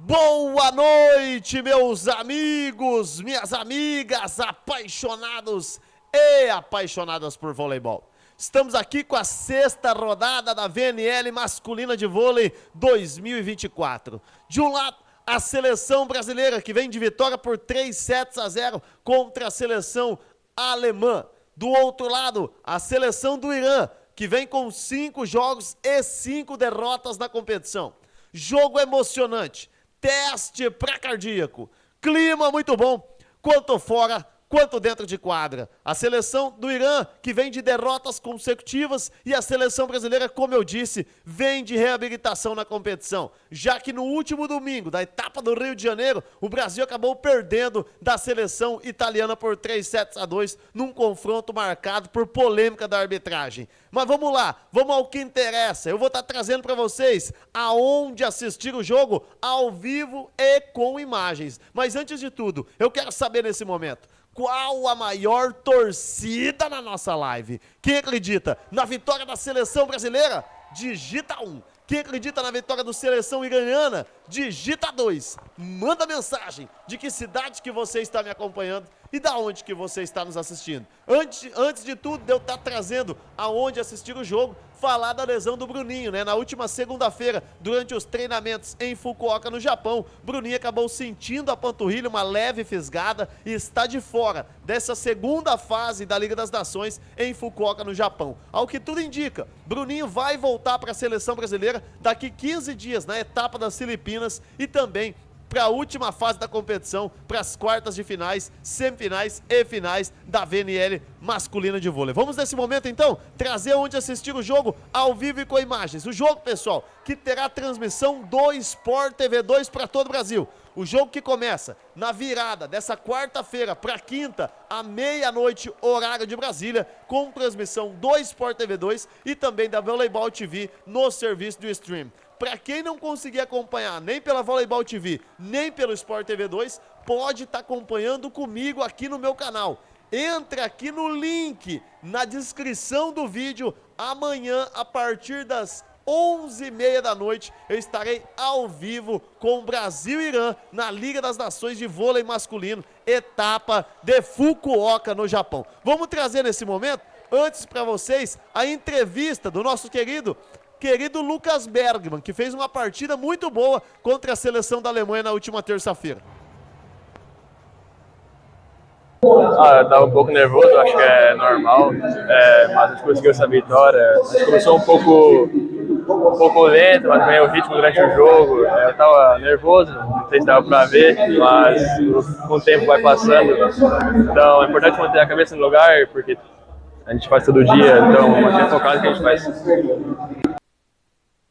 Boa noite, meus amigos, minhas amigas, apaixonados e apaixonadas por voleibol. Estamos aqui com a sexta rodada da VNL Masculina de Vôlei 2024. De um lado, a seleção brasileira, que vem de vitória por 3-0 contra a seleção alemã. Do outro lado, a seleção do Irã, que vem com 5 jogos e 5 derrotas na competição. Jogo emocionante. Teste pré-cardíaco, clima muito bom, quanto fora, quanto dentro de quadra. A seleção do Irã, que vem de derrotas consecutivas, e a seleção brasileira, como eu disse, vem de reabilitação na competição. Já que no último domingo, da etapa do Rio de Janeiro, o Brasil acabou perdendo da seleção italiana por 3-2, num confronto marcado por polêmica da arbitragem. Mas vamos lá, vamos ao que interessa. Eu vou estar trazendo para vocês aonde assistir o jogo ao vivo e com imagens. Mas antes de tudo, eu quero saber nesse momento, qual a maior torcida na nossa live? Quem acredita na vitória da seleção brasileira? Digita 1. Quem acredita na vitória da seleção iraniana? Digita 2. Manda mensagem de que cidade que você está me acompanhando e da onde que você está nos assistindo. Antes de tudo, de eu estar trazendo aonde assistir o jogo, falar da lesão do Bruninho, né? Na última segunda-feira, durante os treinamentos em Fukuoka, no Japão, Bruninho acabou sentindo a panturrilha, uma leve fisgada, e está de fora dessa segunda fase da Liga das Nações em Fukuoka, no Japão. Ao que tudo indica, Bruninho vai voltar para a seleção brasileira daqui 15 dias, na etapa das Filipinas, e também para a última fase da competição, para as quartas de finais, semifinais e finais da VNL masculina de vôlei. Vamos nesse momento então trazer onde assistir o jogo ao vivo e com imagens. O jogo, pessoal, que terá transmissão do Sport TV 2 para todo o Brasil. O jogo que começa na virada dessa quarta-feira para quinta, à meia-noite, horário de Brasília, com transmissão do Sport TV 2 e também da Voleibol TV no serviço do stream. Para quem não conseguir acompanhar nem pela Voleibol TV, nem pelo Sport TV 2, pode estar acompanhando comigo aqui no meu canal. Entra aqui no link na descrição do vídeo. Amanhã, a partir das 11h30 da noite, eu estarei ao vivo com Brasil e Irã na Liga das Nações de Vôlei Masculino, etapa de Fukuoka, no Japão. Vamos trazer nesse momento, antes para vocês, a entrevista do nosso querido Lucas Bergmann, que fez uma partida muito boa contra a seleção da Alemanha na última terça-feira. Eu tava um pouco nervoso, acho que é normal, mas a gente conseguiu essa vitória. A gente começou um pouco lento, mas ganhou o ritmo durante o jogo. Eu tava nervoso, não sei se dava pra ver, mas com o tempo vai passando. Então é importante manter a cabeça no lugar, porque a gente faz todo dia, então manter focado no que a gente faz.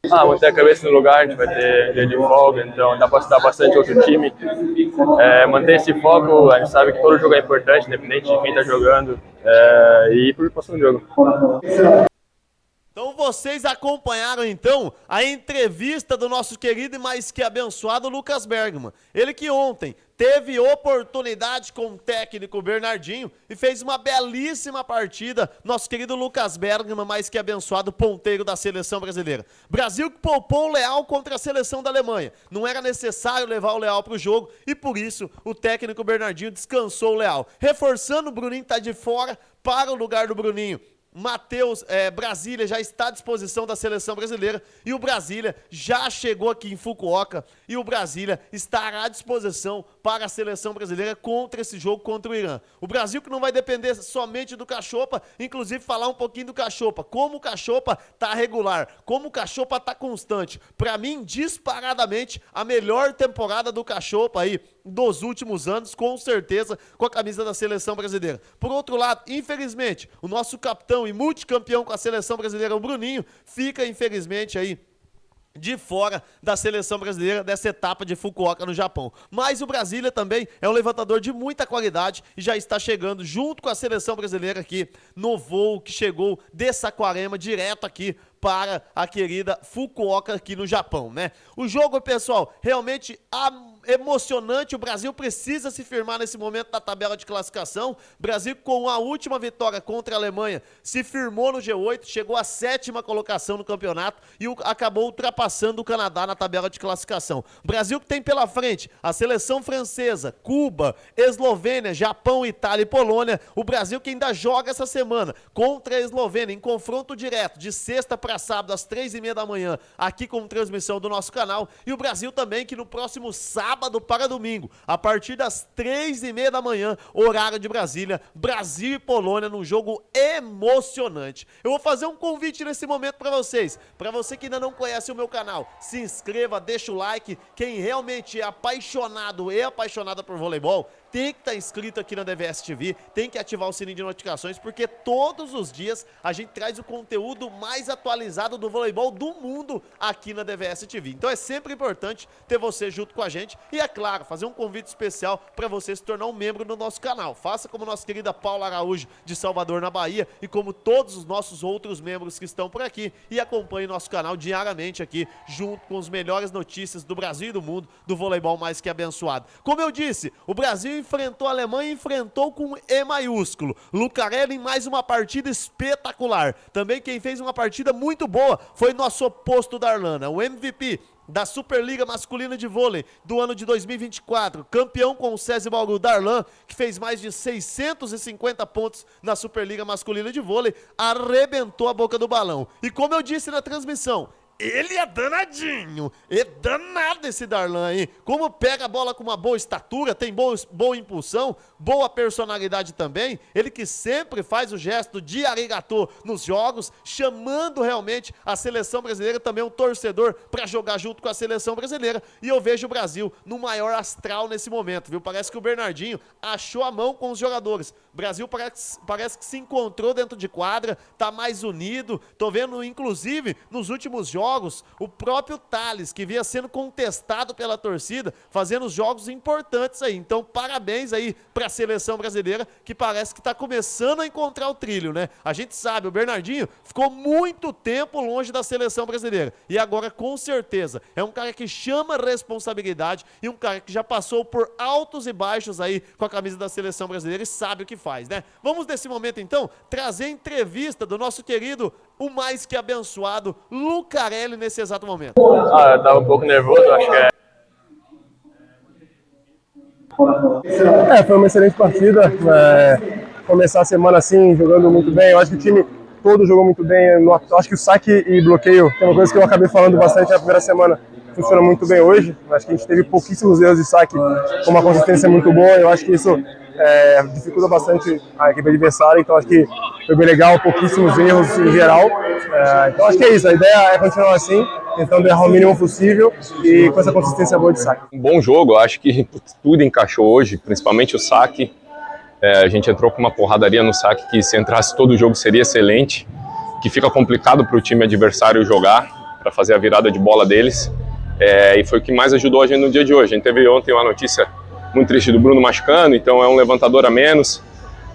Manter a cabeça no lugar, a gente vai ter dia de folga, então dá para estudar bastante outro time. Manter esse foco, a gente sabe que todo jogo é importante, independente de quem está jogando, e ir por próximo jogo. Então vocês acompanharam então a entrevista do nosso querido e mais que abençoado Lucas Bergmann. Ele que ontem teve oportunidade com o técnico Bernardinho e fez uma belíssima partida. Nosso querido Lucas Bergmann, mais que abençoado ponteiro da seleção brasileira. Brasil que poupou o Leal contra a seleção da Alemanha. Não era necessário levar o Leal para o jogo e por isso o técnico Bernardinho descansou o Leal. Reforçando, o Bruninho está de fora para o lugar do Bruninho. Brasília já está à disposição da seleção brasileira e o Brasília já chegou aqui em Fukuoka e o Brasília estará à disposição para a seleção brasileira contra esse jogo contra o Irã. O Brasil que não vai depender somente do Cachopa, inclusive falar um pouquinho do Cachopa, como o Cachopa tá regular, como o Cachopa tá constante. Para mim, disparadamente, a melhor temporada do Cachopa aí dos últimos anos, com certeza, com a camisa da seleção brasileira. Por outro lado, infelizmente, o nosso capitão e multicampeão com a seleção brasileira, o Bruninho, fica infelizmente aí de fora da seleção brasileira dessa etapa de Fukuoka no Japão. Mas o Brasília também é um levantador de muita qualidade e já está chegando junto com a seleção brasileira aqui no voo que chegou de Saquarema direto aqui para a querida Fukuoka aqui no Japão, né? O jogo, pessoal, realmente emocionante, o Brasil precisa se firmar nesse momento da tabela de classificação. Brasil, com a última vitória contra a Alemanha, se firmou no G8, chegou à 7ª colocação no campeonato e acabou ultrapassando o Canadá na tabela de classificação. Brasil que tem pela frente a seleção francesa, Cuba, Eslovênia, Japão, Itália e Polônia. O Brasil que ainda joga essa semana contra a Eslovênia em confronto direto, de sexta para sábado às 3h30 da manhã, aqui com transmissão do nosso canal. E o Brasil também que no próximo sábado para domingo, a partir das 3h30 da manhã, horário de Brasília, Brasil e Polônia num jogo emocionante. Eu vou fazer um convite nesse momento para vocês. Para você que ainda não conhece o meu canal, se inscreva, deixa o like. Quem realmente é apaixonado e apaixonada por voleibol, tem que estar inscrito aqui na DVS TV, tem que ativar o sininho de notificações, porque todos os dias a gente traz o conteúdo mais atualizado do voleibol do mundo aqui na DVS TV. Então é sempre importante ter você junto com a gente e, é claro, fazer um convite especial para você se tornar um membro do nosso canal. Faça como nossa querida Paula Araújo, de Salvador, na Bahia, e como todos os nossos outros membros que estão por aqui, e acompanhe nosso canal diariamente aqui, junto com as melhores notícias do Brasil e do mundo, do voleibol mais que abençoado. Como eu disse, o Brasil enfrentou a Alemanha e enfrentou com E maiúsculo. Lucarelli em mais uma partida espetacular. Também quem fez uma partida muito boa foi nosso oposto Darlan, o MVP da Superliga Masculina de Vôlei do ano de 2024, campeão com o SESI Bauru, Darlan, que fez mais de 650 pontos na Superliga Masculina de Vôlei, arrebentou a boca do balão. E como eu disse na transmissão, ele é danadinho, é danado esse Darlan aí. Como pega a bola com uma boa estatura, tem boa impulsão, boa personalidade também. Ele que sempre faz o gesto de arigatô nos jogos, chamando realmente a seleção brasileira, também um torcedor para jogar junto com a seleção brasileira. E eu vejo o Brasil no maior astral nesse momento, viu? Parece que o Bernardinho achou a mão com os jogadores. O Brasil parece que se encontrou dentro de quadra, tá mais unido. Tô vendo, inclusive, nos últimos jogos, o próprio Thales, que vinha sendo contestado pela torcida, fazendo os jogos importantes aí. Então, parabéns aí para a seleção brasileira, que parece que está começando a encontrar o trilho, né? A gente sabe, o Bernardinho ficou muito tempo longe da seleção brasileira. E agora, com certeza, é um cara que chama responsabilidade e um cara que já passou por altos e baixos aí com a camisa da seleção brasileira e sabe o que faz, né? Vamos, nesse momento, então, trazer a entrevista do nosso querido, o mais que abençoado, Lucarelli, nesse exato momento. Eu tava um pouco nervoso, acho que foi uma excelente partida. Começar a semana assim, jogando muito bem. Eu acho que o time todo jogou muito bem. Eu acho que o saque e bloqueio, que é uma coisa que eu acabei falando bastante na primeira semana, funciona muito bem hoje. Eu acho que a gente teve pouquíssimos erros de saque com uma consistência muito boa. Eu acho que isso dificulta bastante a equipe adversária, então acho que foi bem legal, pouquíssimos erros em geral. Então acho que é isso, a ideia é continuar assim, tentando errar o mínimo possível e com essa consistência boa de saque. Um bom jogo, eu acho que tudo encaixou hoje, principalmente o saque. A gente entrou com uma porradaria no saque que, se entrasse todo o jogo, seria excelente, que fica complicado para o time adversário jogar, para fazer a virada de bola deles. E foi o que mais ajudou a gente no dia de hoje. A gente teve ontem uma notícia muito triste do Bruno machucando, então é um levantador a menos.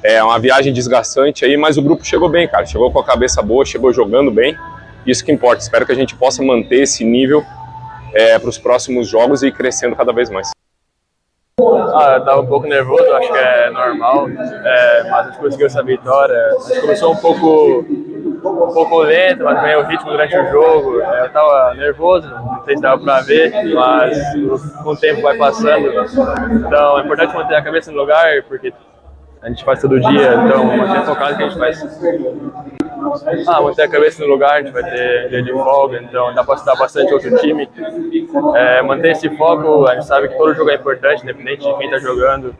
É uma viagem desgastante aí, mas o grupo chegou bem, cara. Chegou com a cabeça boa, chegou jogando bem. Isso que importa. Espero que a gente possa manter esse nível para os próximos jogos e ir crescendo cada vez mais. Eu tava um pouco nervoso, acho que é normal, mas a gente conseguiu essa vitória. A gente começou um pouco lento, mas também o ritmo durante o jogo. Eu tava nervoso, não sei se dava pra ver, mas com o tempo vai passando. Então é importante manter a cabeça no lugar, porque a gente faz todo dia, então manter focado que a gente faz. Manter a cabeça no lugar, a gente vai ter dia de folga, então dá pra estudar bastante outro time. Manter esse foco, a gente sabe que todo jogo é importante, independente de quem tá jogando,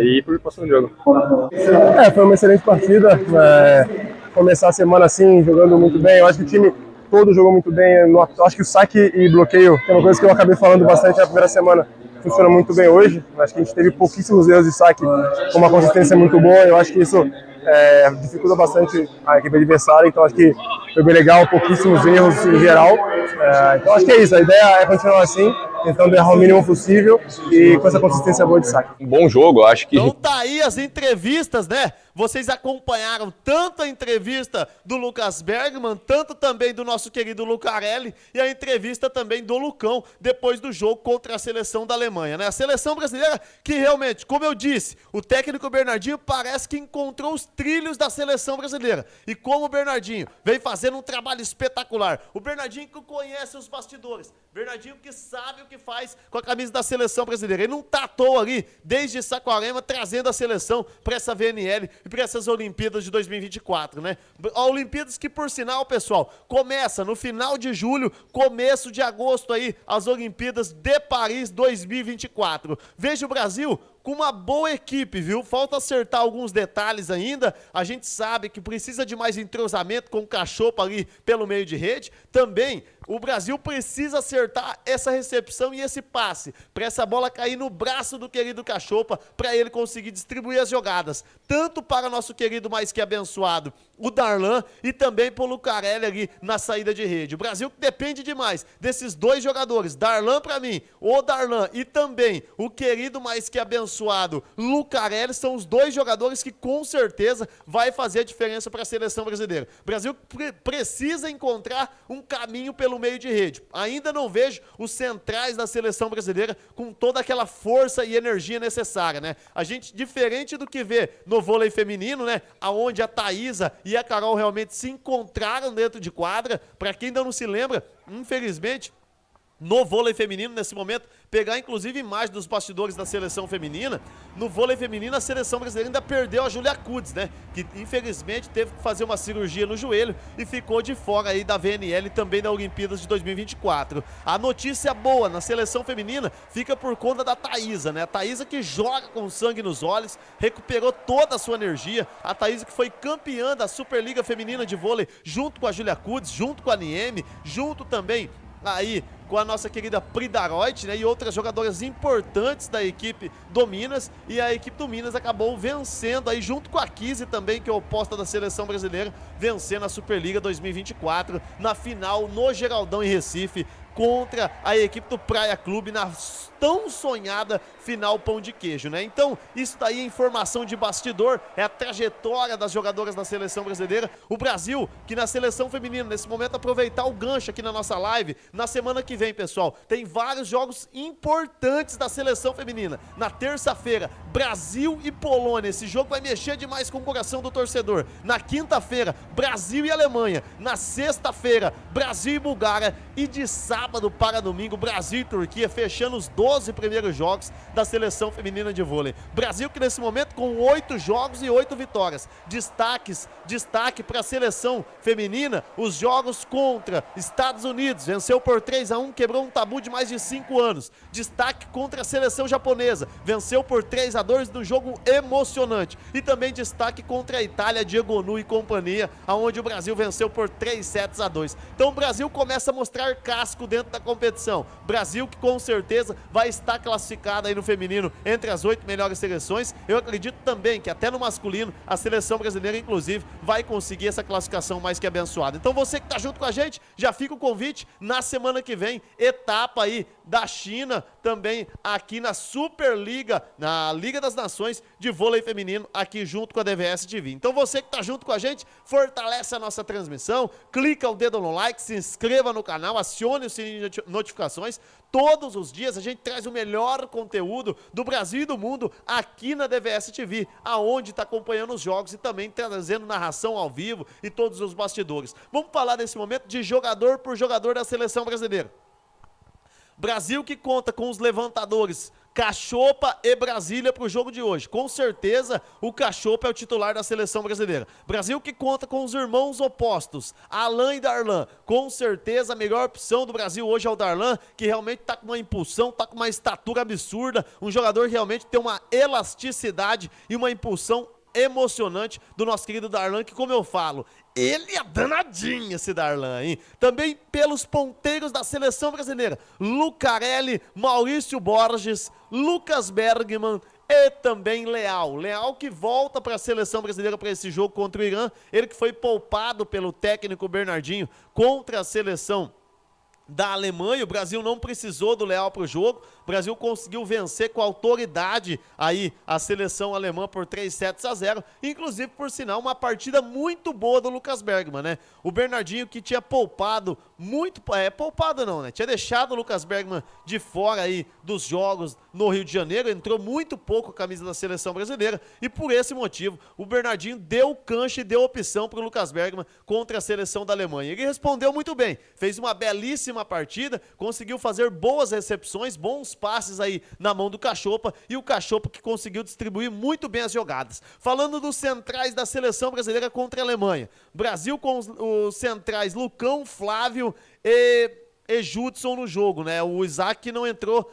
e ir por próximo jogo. Foi uma excelente partida. Começar a semana assim, jogando muito bem. Eu acho que o time todo jogou muito bem. Eu acho que o saque e bloqueio, que é uma coisa que eu acabei falando bastante na primeira semana, funciona muito bem hoje. Eu acho que a gente teve pouquíssimos erros de saque com uma consistência muito boa. Eu acho que isso dificulta bastante a equipe adversária, então acho que foi bem legal, pouquíssimos erros em geral. Então acho que é isso, a ideia é continuar assim, tentando errar o mínimo possível e com essa consistência boa de saque. Um bom jogo, eu acho que... Então tá aí as entrevistas, né? Vocês acompanharam tanto a entrevista do Lucas Bergman, tanto também do nosso querido Lucarelli e a entrevista também do Lucão depois do jogo contra a seleção da Alemanha, né? A seleção brasileira que realmente, como eu disse, o técnico Bernardinho parece que encontrou os trilhos da seleção brasileira. E como o Bernardinho vem fazendo um trabalho espetacular, o Bernardinho que conhece os bastidores, Bernardinho que sabe o que faz com a camisa da seleção brasileira. Ele não tá à toa ali, desde Saquarema, trazendo a seleção para essa VNL e para essas Olimpíadas de 2024, né? Olimpíadas que, por sinal, pessoal, começa no final de julho, começo de agosto aí, as Olimpíadas de Paris 2024. Veja o Brasil com uma boa equipe, viu? Falta acertar alguns detalhes ainda. A gente sabe que precisa de mais entrosamento com o Cachopa ali pelo meio de rede. Também o Brasil precisa acertar essa recepção e esse passe, para essa bola cair no braço do querido Cachopa, para ele conseguir distribuir as jogadas, tanto para nosso querido mais que abençoado, o Darlan, e também para o Lucarelli ali na saída de rede. O Brasil depende demais desses dois jogadores, Darlan para mim, o Darlan e também o querido mais que abençoado Lucarelli, são os dois jogadores que com certeza vai fazer a diferença para a seleção brasileira. O Brasil precisa encontrar um caminho pelo meio de rede. Ainda não vejo os centrais da seleção brasileira com toda aquela força e energia necessária, né? A gente, diferente do que vê no vôlei feminino, né? Aonde a Thaísa e a Carol realmente se encontraram dentro de quadra. Para quem ainda não se lembra, infelizmente, no vôlei feminino, nesse momento, pegar inclusive imagem dos bastidores da seleção feminina, no vôlei feminino a seleção brasileira ainda perdeu a Júlia Kudes, né, que infelizmente teve que fazer uma cirurgia no joelho e ficou de fora aí da VNL e também da Olimpíadas de 2024. A notícia boa na seleção feminina fica por conta da Thaísa, né, a Thaísa que joga com sangue nos olhos, recuperou toda a sua energia, a Thaísa que foi campeã da Superliga Feminina de Vôlei junto com a Júlia Kudes, junto com a Nieme, junto também aí com a nossa querida Pridaroit, né, e outras jogadoras importantes da equipe do Minas, e a equipe do Minas acabou vencendo aí junto com a Kise também, que é oposta da seleção brasileira, vencendo a Superliga 2024 na final no Geraldão em Recife contra a equipe do Praia Clube na tão sonhada final pão de queijo, né? Então, isso daí é informação de bastidor, é a trajetória das jogadoras da seleção brasileira. O Brasil, que na seleção feminina, nesse momento, aproveitar o gancho aqui na nossa live, na semana que vem, pessoal, tem vários jogos importantes da seleção feminina. Na terça-feira, Brasil e Polônia, esse jogo vai mexer demais com o coração do torcedor. Na quinta-feira, Brasil e Alemanha. Na sexta-feira, Brasil e Bulgária. E de sábado para domingo, Brasil e Turquia, fechando os 12 primeiros jogos da seleção feminina de vôlei. Brasil que nesse momento com 8 jogos e 8 vitórias. Destaque para a seleção feminina, os jogos contra Estados Unidos, venceu por 3-1, quebrou um tabu de mais de 5 anos. Destaque contra a seleção japonesa, venceu por 3-2 num jogo emocionante. E também destaque contra a Itália, Diego Nu e companhia, aonde o Brasil venceu por 3-2. Então o Brasil começa a mostrar casco dentro da competição. Brasil que com certeza vai estar classificado aí no feminino entre as 8 melhores seleções. Eu acredito também que até no masculino a seleção brasileira inclusive vai conseguir essa classificação mais que abençoada. Então você que tá junto com a gente, já fica o convite na semana que vem, etapa aí da China, também aqui na Superliga, na Liga das Nações de vôlei feminino, aqui junto com a DVS TV. Então você que tá junto com a gente, fortalece a nossa transmissão, clica o dedo no like, se inscreva no canal, acione o sininho de notificações. Todos os dias a gente traz o melhor conteúdo do Brasil e do mundo aqui na DVS TV, aonde está acompanhando os jogos e também trazendo narração ao vivo e todos os bastidores. Vamos falar nesse momento de jogador por jogador da seleção brasileira. Brasil que conta com os levantadores Cachopa e Brasília para o jogo de hoje. Com certeza o Cachopa é o titular da seleção brasileira. Brasil que conta com os irmãos opostos, Alan e Darlan. Com certeza a melhor opção do Brasil hoje é o Darlan, que realmente está com uma impulsão, está com uma estatura absurda, um jogador que realmente tem uma elasticidade e uma impulsão emocionante do nosso querido Darlan, que como eu falo, ele é danadinho esse Darlan, hein? Também pelos ponteiros da seleção brasileira, Lucarelli, Maurício Borges, Lucas Bergman e também Leal. Leal que volta para a seleção brasileira para esse jogo contra o Irã, ele que foi poupado pelo técnico Bernardinho contra a seleção da Alemanha. O Brasil não precisou do Leal para o jogo, o Brasil conseguiu vencer com autoridade aí a seleção alemã por 3-0, inclusive, por sinal, uma partida muito boa do Lucas Bergmann, né? O Bernardinho, que tinha poupado poupado não, né? Tinha deixado o Lucas Bergmann de fora aí dos jogos no Rio de Janeiro, entrou muito pouco a camisa da seleção brasileira e por esse motivo o Bernardinho deu cancha e deu opção para o Lucas Bergmann contra a seleção da Alemanha. Ele respondeu muito bem, fez uma belíssima partida, conseguiu fazer boas recepções, bons passes aí na mão do Cachopa e o Cachopa que conseguiu distribuir muito bem as jogadas. Falando dos centrais da seleção brasileira contra a Alemanha, Brasil com os centrais Lucão, Flávio e Judson no jogo, né? O Isaac não entrou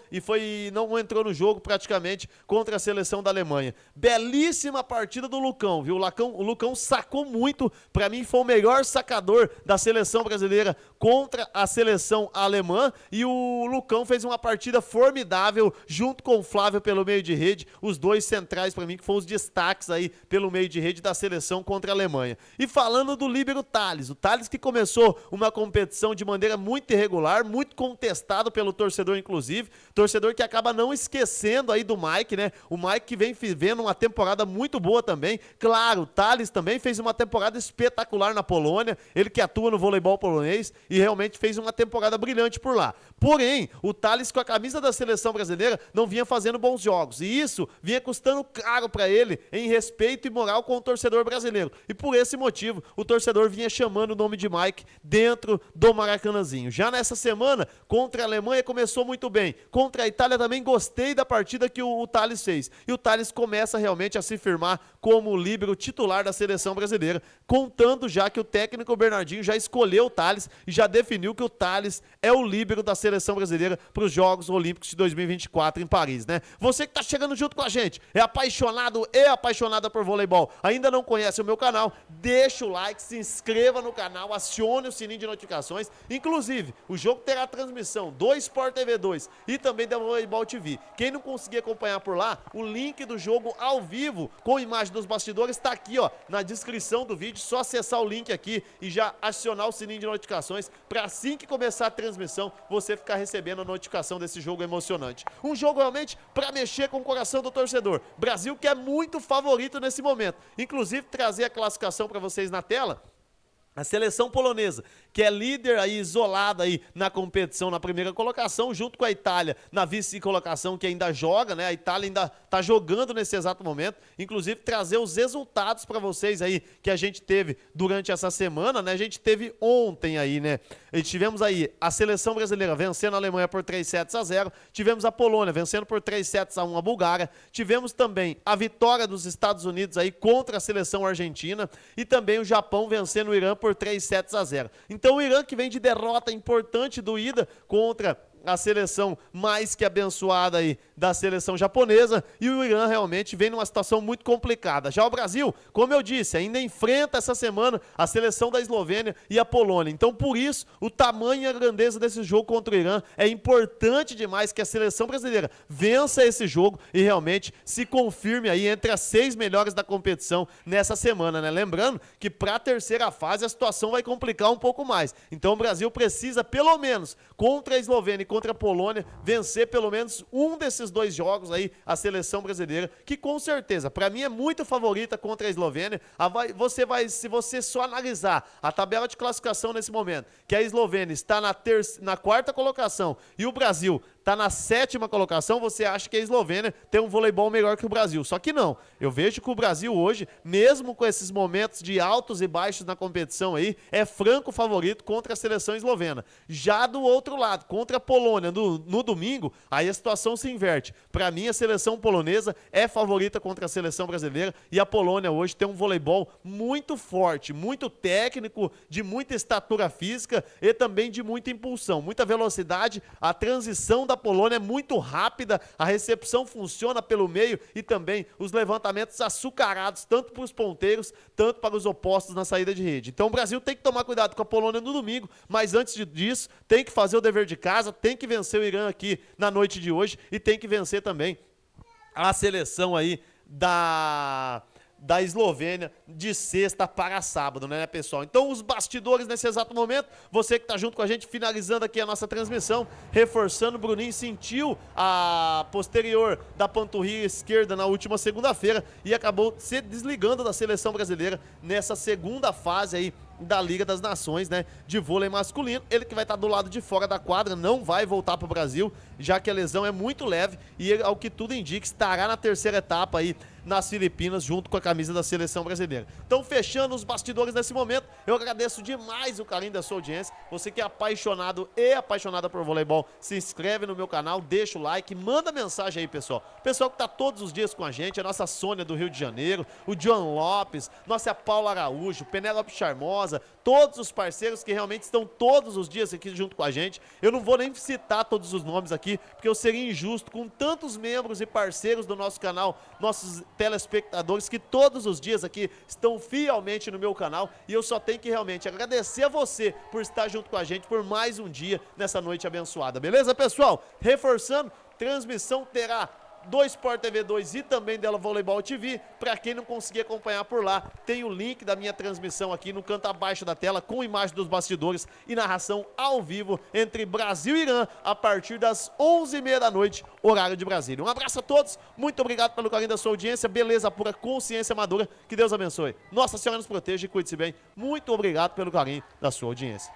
não entrou no jogo praticamente contra a seleção da Alemanha. Belíssima partida do Lucão, viu? O Lucão sacou muito, pra mim foi o melhor sacador da seleção brasileira contra a seleção alemã e o Lucão fez uma partida formidável junto com o Flávio pelo meio de rede, os dois centrais pra mim que foram os destaques aí pelo meio de rede da seleção contra a Alemanha. E falando do líbero Thales, o Thales que começou uma competição de maneira muito irregular, muito contestado pelo torcedor, inclusive, torcedor que acaba não esquecendo aí do Mike, né? O Mike que vem vivendo uma temporada muito boa também. Claro, o Thales também fez uma temporada espetacular na Polônia, ele que atua no voleibol polonês e realmente fez uma temporada brilhante por lá. Porém, o Thales com a camisa da seleção brasileira não vinha fazendo bons jogos e isso vinha custando caro para ele em respeito e moral com o torcedor brasileiro. E por esse motivo, o torcedor vinha chamando o nome de Mike dentro do Maracanãzinho. Já nessa semana, contra a Alemanha começou muito bem. Contra a Itália também gostei da partida que o Thales fez. E o Thales começa realmente a se firmar como líbero titular da seleção brasileira, contando já que o técnico Bernardinho já escolheu o Thales e já definiu que o Thales é o líbero da seleção brasileira para os Jogos Olímpicos de 2024 em Paris, né? Você que tá chegando junto com a gente, é apaixonado e apaixonada por voleibol, ainda não conhece o meu canal, deixa o like, se inscreva no canal, acione o sininho de notificações, inclusive, o jogo terá transmissão do Sport TV 2 e também da Voleibol TV. Quem não conseguir acompanhar por lá, o link do jogo ao vivo com imagem dos bastidores está aqui, ó, na descrição do vídeo. Só acessar o link aqui e já acionar o sininho de notificações para assim que começar a transmissão, você ficar recebendo a notificação desse jogo emocionante. Um jogo realmente para mexer com o coração do torcedor. Brasil que é muito favorito nesse momento. Inclusive trazer a classificação para vocês na tela. A seleção polonesa, que é líder aí, isolada aí na competição, na primeira colocação, junto com a Itália na vice-colocação, que ainda joga, né? A Itália ainda tá jogando nesse exato momento. Inclusive, trazer os resultados para vocês aí, que a gente teve durante essa semana, né? A gente teve ontem aí, né? E tivemos aí a seleção brasileira vencendo a Alemanha por 3-0, tivemos a Polônia vencendo por 3-1 a Bulgária, tivemos também a vitória dos Estados Unidos aí contra a seleção argentina e também o Japão vencendo o Irã por 3-0. Então o Irã que vem de derrota importante do ida contra a seleção mais que abençoada aí da seleção japonesa e o Irã realmente vem numa situação muito complicada. Já o Brasil, como eu disse, ainda enfrenta essa semana a seleção da Eslovênia e a Polônia. Então por isso, o tamanho e a grandeza desse jogo contra o Irã é importante demais que a seleção brasileira vença esse jogo e realmente se confirme aí entre as 6 melhores da competição nessa semana, né? Lembrando que para a terceira fase a situação vai complicar um pouco mais. Então o Brasil precisa pelo menos contra a Eslovênia e contra a Polônia, vencer pelo menos um desses 2 jogos aí, a seleção brasileira, que com certeza, para mim é muito favorita contra a Eslovênia. Se você só analisar a tabela de classificação nesse momento, que a Eslovênia está na 4ª colocação e o Brasil está na 7ª colocação, você acha que a Eslovênia tem um voleibol melhor que o Brasil. Só que não. Eu vejo que o Brasil hoje, mesmo com esses momentos de altos e baixos na competição aí, é franco favorito contra a seleção eslovena. Já do outro lado, contra a Polônia no domingo, aí a situação se inverte. Para mim, a seleção polonesa é favorita contra a seleção brasileira e a Polônia hoje tem um voleibol muito forte, muito técnico, de muita estatura física e também de muita impulsão, muita velocidade. A transição da Polônia é muito rápida, a recepção funciona pelo meio e também os levantamentos açucarados, tanto para os ponteiros, tanto para os opostos na saída de rede. Então o Brasil tem que tomar cuidado com a Polônia no domingo, mas antes disso, tem que fazer o dever de casa, tem que vencer o Irã aqui na noite de hoje e tem que vencer também a seleção aí da Eslovênia de sexta para sábado, né, pessoal? Então, os bastidores nesse exato momento, você que tá junto com a gente, finalizando aqui a nossa transmissão, reforçando, o Bruninho sentiu a posterior da panturrilha esquerda na última segunda-feira e acabou se desligando da seleção brasileira nessa segunda fase aí da Liga das Nações, né, de vôlei masculino. Ele que vai estar do lado de fora da quadra, não vai voltar para o Brasil, já que a lesão é muito leve e ele, ao que tudo indica, estará na terceira etapa aí nas Filipinas, junto com a camisa da seleção brasileira. Então, fechando os bastidores nesse momento, eu agradeço demais o carinho da sua audiência. Você que é apaixonado e apaixonada por voleibol, se inscreve no meu canal, deixa o like, manda mensagem aí, pessoal. Pessoal que tá todos os dias com a gente, a nossa Sônia do Rio de Janeiro, o John Lopes, nossa Paula Araújo, Penélope Charmosa, todos os parceiros que realmente estão todos os dias aqui junto com a gente. Eu não vou nem citar todos os nomes aqui, porque eu seria injusto com tantos membros e parceiros do nosso canal, nossos telespectadores que todos os dias aqui estão fielmente no meu canal, e eu só tenho que realmente agradecer a você por estar junto com a gente por mais um dia nessa noite abençoada, beleza, pessoal? Reforçando, transmissão terá do Sport TV 2 e também dela Voleibol TV. Para quem não conseguir acompanhar por lá, tem o link da minha transmissão aqui no canto abaixo da tela, com imagem dos bastidores e narração ao vivo entre Brasil e Irã, a partir das 11h30 da noite, horário de Brasília. Um abraço a todos, muito obrigado pelo carinho da sua audiência, beleza pura, consciência madura, que Deus abençoe. Nossa Senhora nos proteja e cuide-se bem. Muito obrigado pelo carinho da sua audiência.